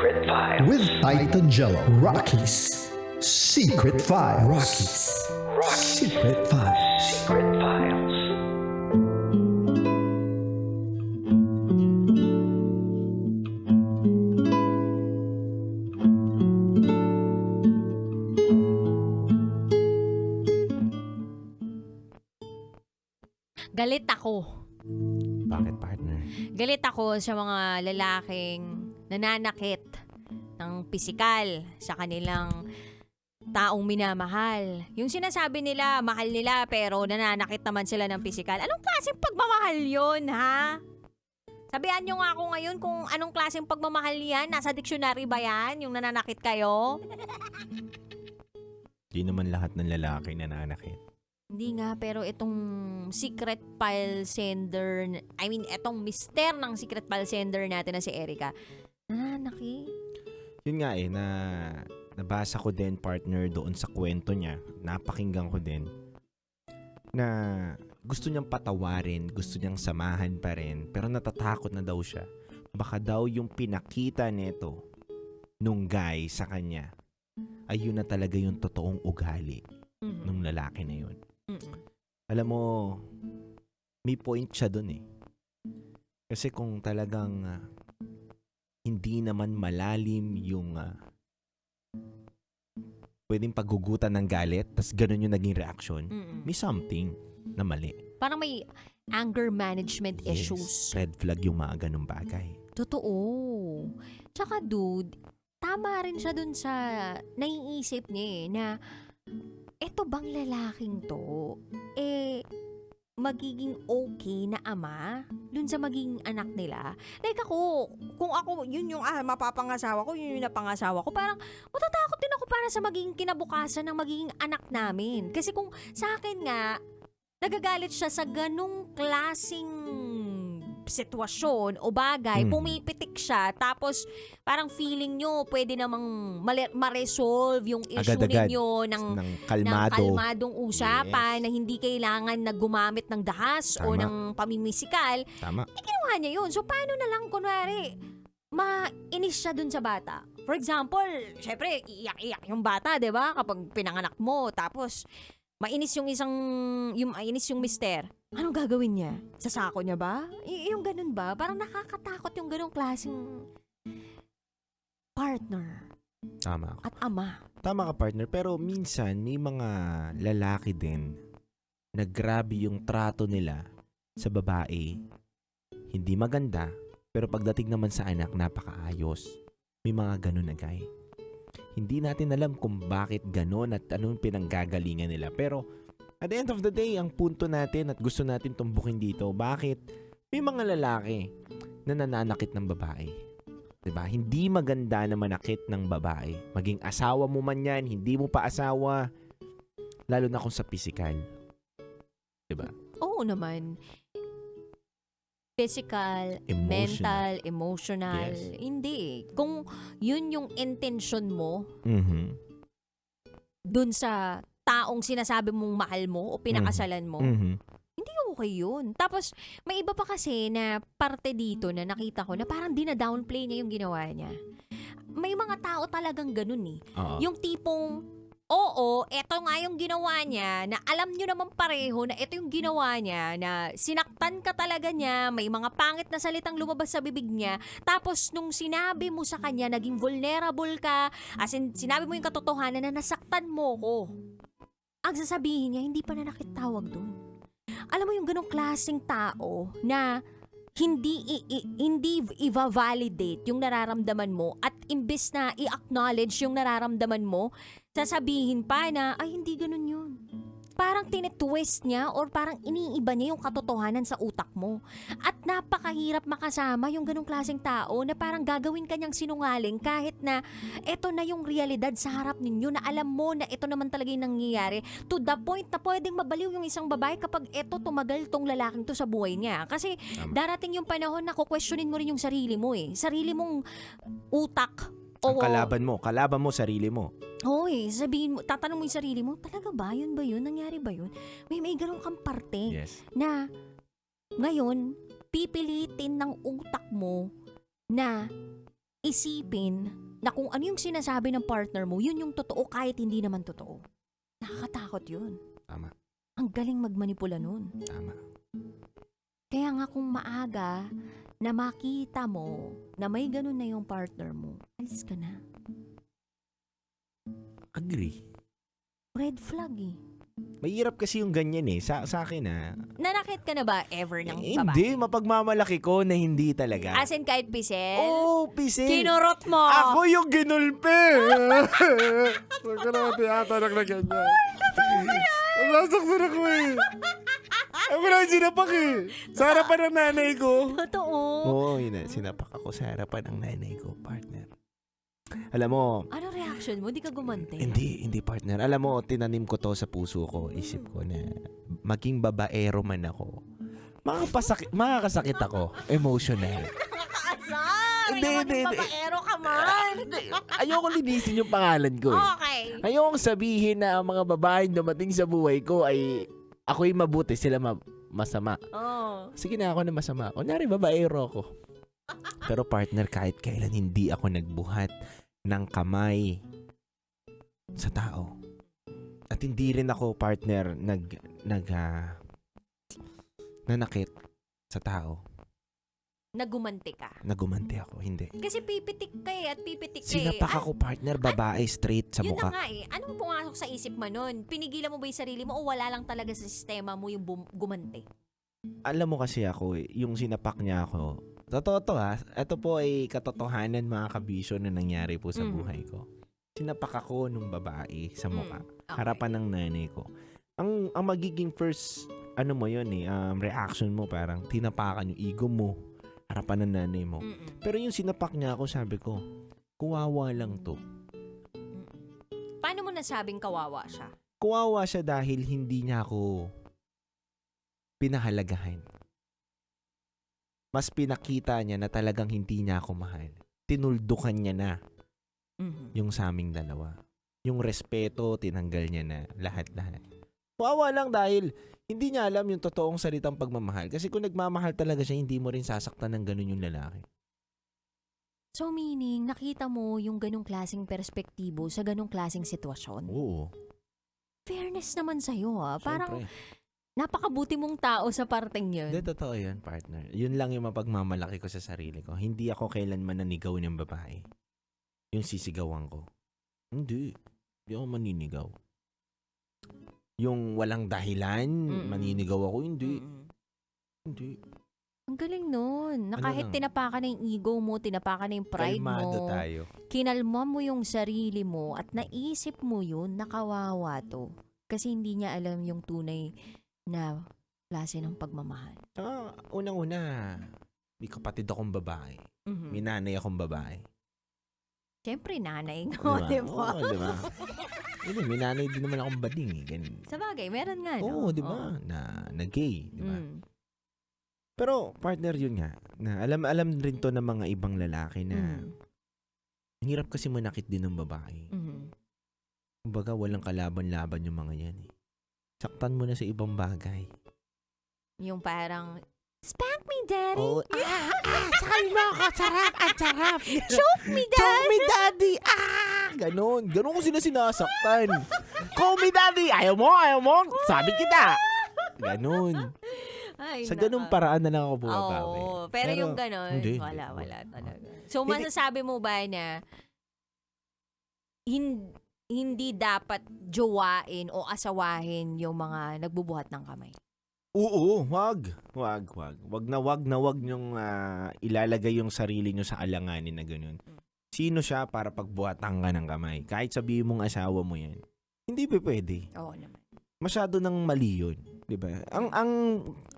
Secret Files. With Titan Jello. Rockies Secret Files. Rockies Secret Files. Secret Files. Galit ako. Bakit, partner? Galit ako sa mga lalaking nananakit ng pisikal sa kanilang taong minamahal. Yung sinasabi nila, mahal nila pero nananakit naman sila ng pisikal. Anong klaseng pagmamahal yun, ha? Sabihan nyo nga ako ngayon kung anong klaseng pagmamahal yan. Nasa dictionary ba yan? Yung nananakit kayo? Di naman lahat ng lalaki nananakit. Hindi nga, pero itong secret file sender, itong mister ng secret file sender natin na si Erica, nananakit. Yun nga nabasa ko din, partner, doon sa kwento niya, napakinggan ko din, na gusto niyang patawarin, gusto niyang samahan pa rin, pero natatakot na daw siya. Baka daw yung pinakita nito nung guy sa kanya, ay yun na talaga yung totoong ugali nung lalaki na yun. Alam mo, may point siya dun eh. Kasi kung talagang hindi naman malalim yung pwedeng paggugutan ng galit, tas ganun yung naging reaction, may something na mali. Parang may anger management Yes, issues. red flag yung mga ganung bagay. Totoo. Tsaka dude, tama rin siya dun sa naiisip niya na eto bang lalaking to, magiging okay na ama dun sa magiging anak nila? Like ako, kung ako, yun yung mapapangasawa ko, yun yung napangasawa ko, parang matatakot din ako para sa magiging kinabukasan ng magiging anak namin. Kasi kung sa akin nga, nagagalit siya sa ganung klasing sitwasyon o bagay, pumipitik siya, tapos parang feeling nyo pwede namang ma-resolve yung issue Agad-agad, ninyo ng kalmadong usapan, na hindi kailangan na gumamit ng dahas o Tama. ng pamimisikal. Tama. Ginawa niya yun. So paano na lang kunwari mainis siya dun sa bata? For example, syempre iiyak-iyak yung bata, 'di ba? Kapag pinanganak mo, tapos mainis yung mister. Anong gagawin niya? Sasako niya ba? Yung ganun ba? Parang nakakatakot yung ganung klaseng partner Tama ka. at ama. Tama ka, partner. Pero minsan, may mga lalaki din na grabe yung trato nila sa babae. Hindi maganda, pero pagdating naman sa anak, napakaayos. May mga ganun na guy. Hindi natin alam kung bakit ganun at anong pinanggagalingan nila. Pero at the end of the day, ang punto natin at gusto natin tumbukin dito, bakit may mga lalaki na nananakit ng babae? 'Di ba? Hindi maganda na manakit ng babae. Maging asawa mo man yan, hindi mo pa asawa, lalo na kung sa physical. 'Di ba? Oo naman. Physical, Emotional. mental, emotional. Yes. Hindi. Kung yun yung intention mo Mhm. dun sa taong sinasabi mong mahal mo o pinakasalan mo, Mhm. hindi okay yun. Tapos, may iba pa kasi na parte dito na nakita ko na parang dina-downplay niya yung ginawa niya. May mga tao talagang ganun eh. Oo. Yung tipong, oo, eto nga yung ginawa niya, na alam nyo naman pareho na eto yung ginawa niya, na sinaktan ka talaga niya, may mga pangit na salitang lumabas sa bibig niya, tapos nung sinabi mo sa kanya, naging vulnerable ka, as in, sinabi mo yung katotohanan na nasaktan mo ko. Ang sasabihin niya, hindi pa na nakitawag doon. Alam mo yung ganong klaseng tao na hindi i-validate yung nararamdaman mo at imbes na i-acknowledge yung nararamdaman mo, sasabihin pa na, ay hindi ganun yun. Parang tinitwist niya or parang iniiba niya yung katotohanan sa utak mo. At napakahirap makasama yung ganong klaseng tao na parang gagawin kanyang sinungaling kahit na eto na yung realidad sa harap ninyo, na alam mo na ito naman talaga yung nangyayari, to the point na pwedeng mabaliw yung isang babae kapag eto tumagal tong lalaking to sa buhay niya. Kasi darating yung panahon na kukwestiyonin mo rin yung sarili mo eh. Sarili mong utak. Ang kalaban mo, sarili mo. Hoy, sabihin mo, tatanong mo yung sarili mo, talaga ba? Yun ba yun? Nangyari ba yun? May ganun kang parte Yes. na ngayon, pipilitin ng utak mo na isipin na kung ano yung sinasabi ng partner mo, yun yung totoo kahit hindi naman totoo. Nakakatakot yun. Tama. Ang galing magmanipula nun. Tama. Kaya nga kung maaga na makita mo na may ganun na yung partner mo, alis ka na. Agree. Red flag eh. Mahirap kasi yung ganyan eh. Sa akin Nanakit ka na ba ever ng babae? Hindi, mapagmamalaki ko na hindi talaga. As in kahit pisel? Oo, pisel. Kinurot mo! Ako yung ginulpe! Huwag ka naman tiyatanak na ganyan. Nasaksan ako eh. Ako na yung sinapak eh. Sa harapan ng nanay ko. Totoo. Oo, sinapak ako sa harapan ng nanay ko, partner. Alam mo, Ano reaction mo? Di ka gumante? hindi partner. Alam mo, tinanim ko to sa puso ko. Isip ko na maging babaero man ako, makakasakit ako. Emotional. Nakakaasar! Hindi, Ayaw hindi, maging hindi. babaero ka man! Ayoko linisin yung pangalan ko eh. Okay. Ayoko sabihin na ang mga babaeng dumating sa buhay ko ay ako'y mabuti, sila masama. Oh. Sige na, ako na masama. Kunyari, babaero ako. Pero partner, kahit kailan hindi ako nagbuhat ng kamay sa tao. At hindi rin ako, partner, nanakit sa tao. Nagumante ka. Nagumante ako, hindi. Kasi pipitik ka eh at pipitik ka eh. Sinapak ako, partner, babae, straight sa Yun mukha. na nga eh. Anong pumasok sa isip mo nun? Pinigilan mo ba yung sarili mo o wala lang talaga sa sistema mo yung gumante? Alam mo kasi ako eh, yung sinapak niya ako, totoo to ha, ito po ay katotohanan mga kabisyo na nangyari po sa buhay ko. Sinapak ako nung babae sa mukha, Okay. harapan ng nanay ko. Ang magiging first, ano mo yun eh, reaction mo parang tinapakan yung ego mo, harapan ng nanay mo. Pero yung sinapak niya ako, sabi ko, kuwawa lang to. Paano mo nasabing kawawa siya? Kuwawa siya dahil hindi niya ako pinahalagahan. Mas pinakita niya na talagang hindi niya ako mahal. Tinuldukan niya na yung sa aming dalawa. Yung respeto, tinanggal niya na lahat-lahat. Kuwawa lang dahil hindi niya alam yung totoong salitang pagmamahal. Kasi kung nagmamahal talaga siya, hindi mo rin sasaktan ng ganun yung lalaki. So meaning, nakita mo yung ganong klaseng perspektibo sa ganong klaseng sitwasyon? Oo. Fairness naman sa'yo Parang Siyempre. napakabuti mong tao sa parteng yun. Hindi, totoo yun, partner. Yun lang yung mapagmamalaki ko sa sarili ko. Hindi ako kailanman nanigaw ng babae. Yung sisigawan ko. Hindi. Hindi ako maninigaw. Yung walang dahilan, maninigaw ako. Hindi. Hindi. Ang galing nun. Na Ano kahit lang? tinapakan na yung ego mo, tinapakan na yung pride Kalmado mo, tayo. kinalma mo yung sarili mo at naisip mo yun, nakawawa to. Kasi hindi niya alam yung tunay na klase ng pagmamahal. Unang-una, may kapatid akong babae. May nanay akong babae. Siyempre, nanay ko, di ba? Oo, di ba? Yun, may nanay din naman akong bading eh. Ganun. Sa bagay, meron nga, no? Oo, di ba? Na gay, di ba? Mm. Pero partner yun nga, na alam rin to ng mga ibang lalaki na ang hirap kasi manakit din ng babae. Kumbaga walang kalaban-laban yung mga yan eh. Saktan mo na sa ibang bagay. Yung parang, spank me, daddy! Oo, sakal mo ako, sarap, at sarap. Choke me, daddy! Choke me, daddy! Ganon ko sila sinasaktan. Call me, daddy! Ayaw mo? Sabi kita! Ganon. Ay, Sa ganung paraan na lang ako bumabawi. Oo, pero yung ganon, hindi. wala talaga. So, masasabi mo ba na hindi dapat jowain o asawahin yung mga nagbubuhat ng kamay? Oo, wag. Wag niyong ilalagay yung sarili niyo sa alanganin na ganun. Sino siya para pagbuhatan ka ng kamay? Kahit sabihin mong asawa mo yan. Hindi pa pwede. Oo naman. Masyado nang mali yun. Diba?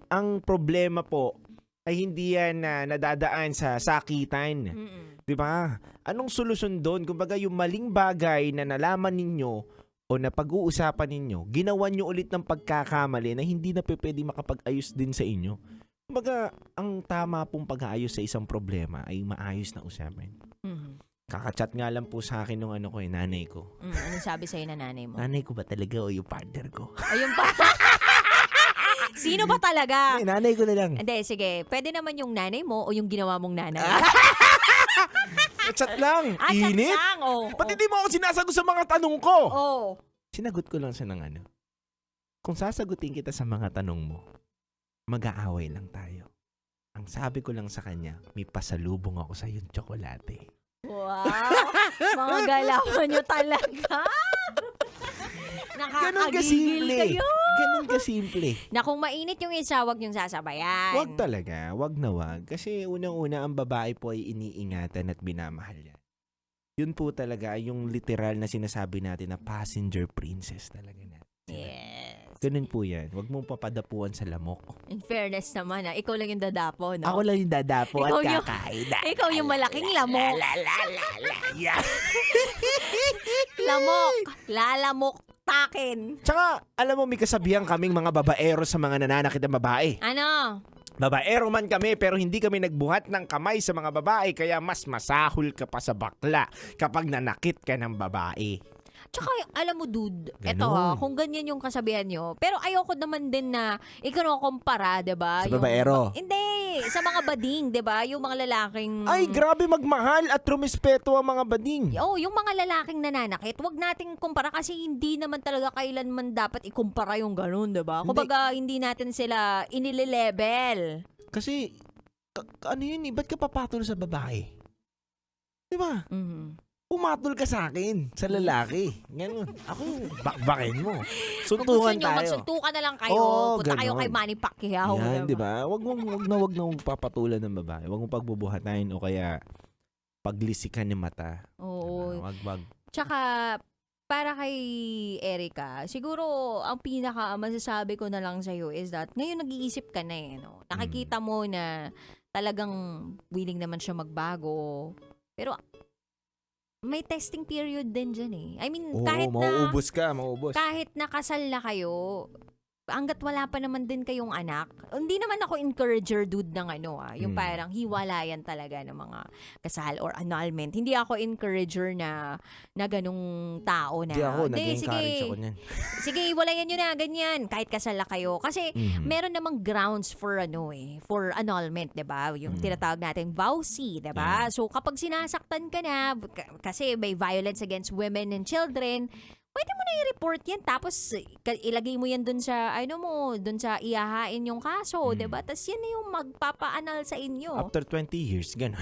Ang problema po ay hindi yan na nadadaan sa sakitan. Di ba? Anong solusyon doon? Kumbaga yung maling bagay na nalaman ninyo o na pag-uusapan ninyo, ginawa nyo ulit ng pagkakamali na hindi na pwede makapag-ayos din sa inyo. Kumbaga, ang tama pong pag-aayos sa isang problema ay maayos na usapan. Kakachat nga lang po sa akin nung nanay ko. Anong sabi sa'yo na nanay mo? Nanay ko ba talaga o yung partner ko? Ayun pa. Sino ba talaga? Ay, nanay ko na lang. Hindi, sige. Pwede naman yung nanay mo o yung ginawa mong nanay. Chat lang. Chat Init. lang, Pati di mo ako sinasagot sa mga tanong ko. Oh. Sinagot ko lang siya ng ano. Kung sasagutin kita sa mga tanong mo, mag-aaway lang tayo. Ang sabi ko lang sa kanya, may pasalubong ako sa yung tsokolate. Wow! Mga galawan nyo talaga! Ganon Nakakagigil kasimple. kayo! Ganon kasimple. Na kung mainit yung isa, wag yung sasabayan. Wag talaga. Wag na wag. Kasi unang-una, ang babae po ay iniingatan at binamahal yan. Yun po talaga yung literal na sinasabi natin na passenger princess talaga na. Yes. Ganun po yan. Wag mong papadapuan sa lamok. In fairness naman, ikaw lang yung dadapo, no? Ako lang yung dadapo Ikaw at yung- kakain. Ikaw yung malaking lamok. Yeah. Lamok. Lalamok takin. Tsaka, alam mo, may kasabihan kaming mga babaero sa mga nananakit na babae. Ano? Babaero man kami pero hindi kami nagbuhat ng kamay sa mga babae kaya mas masahol ka pa sa bakla kapag nanakit ka ng babae. Tsaka, alam mo, dude, Ganon. kung ganyan yung kasabihan nyo, pero ayoko naman din na ikumpara, diba? Sa babaero? Hindi, sa mga bading, diba? Yung mga lalaking... Ay, grabe magmahal at rumispeto ang mga bading. Yung mga lalaking nananakit, wag nating kumpara kasi hindi naman talaga kailanman dapat ikumpara yung ganun, diba? Hindi. Kumbaga, hindi natin sila inile-level. Kasi, ano yun eh, ba't ka papatol sa babae? Diba? Mhm. Pumatol ka sa akin, sa lalaki. Ganun. Ako, bakbakin mo. Kung gusto Suntukan nyo, tayo. magsuntukan na lang kayo. Oo, Punta kayo ganon. kay Manny Pacquiao. Yan, di diba? ba? Wag na papatulan ng babae. Wag mong pagbubuhatin o kaya paglisikan ng mata. Oo. Wag. Tsaka, para kay Erica, siguro ang pinaka masasabi ko na lang sa'yo is that ngayon nag-iisip ka na eh. No? Nakikita mo na talagang willing naman siya magbago. Pero may testing period din dyan eh. I mean, Oo, kahit mauubos ka, mauubos. kahit nakasal na kayo, hanggat wala pa naman din kayong anak, hindi naman ako encourager dude ng yung parang hiwalayan talaga ng mga kasal or annulment. Hindi ako encourager na ganung tao na. Hindi ako, "Hindi, nag-encourage ako niyan. Sige, hiwalayan nyo na, ganyan. Kahit kasal na kayo. Kasi, Mhm. meron namang grounds for for annulment, 'di ba? Yung tinatawag nating vowsy, 'di ba? So kapag sinasaktan ka na kasi may violence against women and children, pwede mo na i-report 'yan tapos ilagay mo 'yan dun sa dun sa ihahain yung kaso, 'di ba? Tapos yan na yung magpapa-annul sa inyo. After 20 years, gano'n.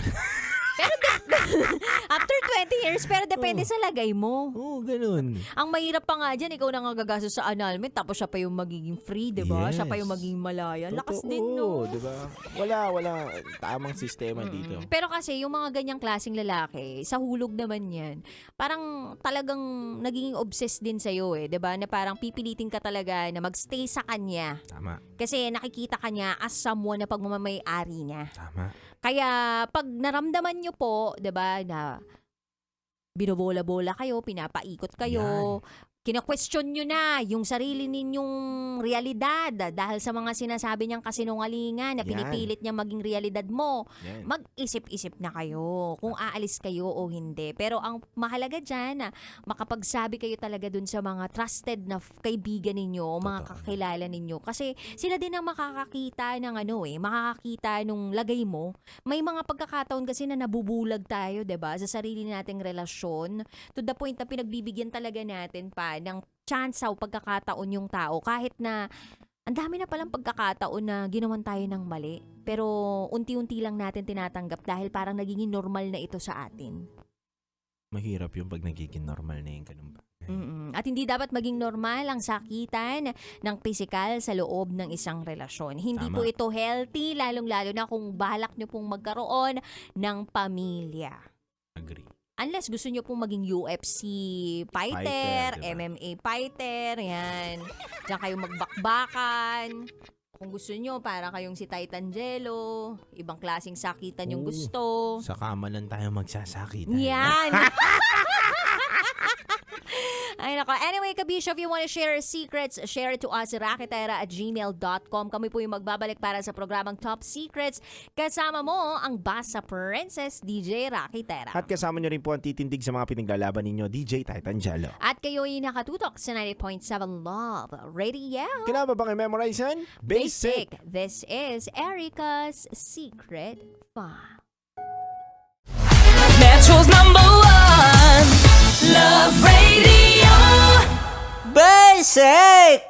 After 20 years, pero depende Oh. sa lagay mo. Oo, gano'n. Ang mahirap pa nga dyan, ikaw na nga gagastos sa annulment, tapos siya pa yung magiging free, di ba? Siya pa yung Yes. magiging malaya. Lakas Totoo, din, no? di ba? Wala. Tamang sistema dito. Pero kasi, yung mga ganyang klaseng lalaki, sa hulog naman yan, parang talagang naging obsessed din sa'yo di ba? Na parang pipilitin ka talaga na magstay sa kanya. Tama. Kasi nakikita ka niya as someone na pagmamay-ari niya. Tama. Kaya pag naramdaman nyo po, 'di ba, na binobola-bola kayo, pinapaikot kayo, kina-question nyo na yung sarili ninyong realidad dahil sa mga sinasabi niyang kasinungalingan na Yan. pinipilit niya maging realidad mo. Yan. Mag-isip-isip na kayo kung aalis kayo o hindi. Pero ang mahalaga dyan, na makapagsabi kayo talaga dun sa mga trusted na kaibigan ninyo o mga Totoo. kakilala ninyo. Kasi sila din ang makakakita ng makakakita nung lagay mo. May mga pagkakataon kasi na nabubulag tayo, 'di ba, sa sarili nating relasyon to the point na pinagbibigyan talaga natin pa ng chance o pagkakataon yung tao kahit na ang dami na palang pagkakataon na ginawan tayo ng mali. Pero unti-unti lang natin tinatanggap dahil parang nagiging normal na ito sa atin. Mahirap yung pag nagiging normal na yung ganun ba? At hindi dapat maging normal ang sakitan ng pisikal sa loob ng isang relasyon. Hindi Tama. po ito healthy, lalong-lalo na kung balak nyo pong magkaroon ng pamilya. Agree. Unless gusto nyo pong maging UFC fighter, Fighter, diba? MMA fighter, yan. Diyan kayo magbakbakan. Kung gusto nyo, para kayong si Titan Jello, ibang klaseng sakitan yung Oo. gusto. Sa kama lang tayo magsasakit. Yan! Ay nako. Anyway, Kabisyo, if you want to share secrets, share it to us raketera@gmail.com. Kami po yung magbabalik para sa programang Top Secrets. Kasama mo ang Basa Princess, DJ Raketera. At kasama nyo rin po ang titindig sa mga pinaglalaban ninyo, DJ Titan Jalo. At kayo'y nakatutok sa 90.7 Love Radio. Kailangan ba bang i-memorize yan? Basic! This is Erica's Secret File. Metro's #1 Love Radio. Basic!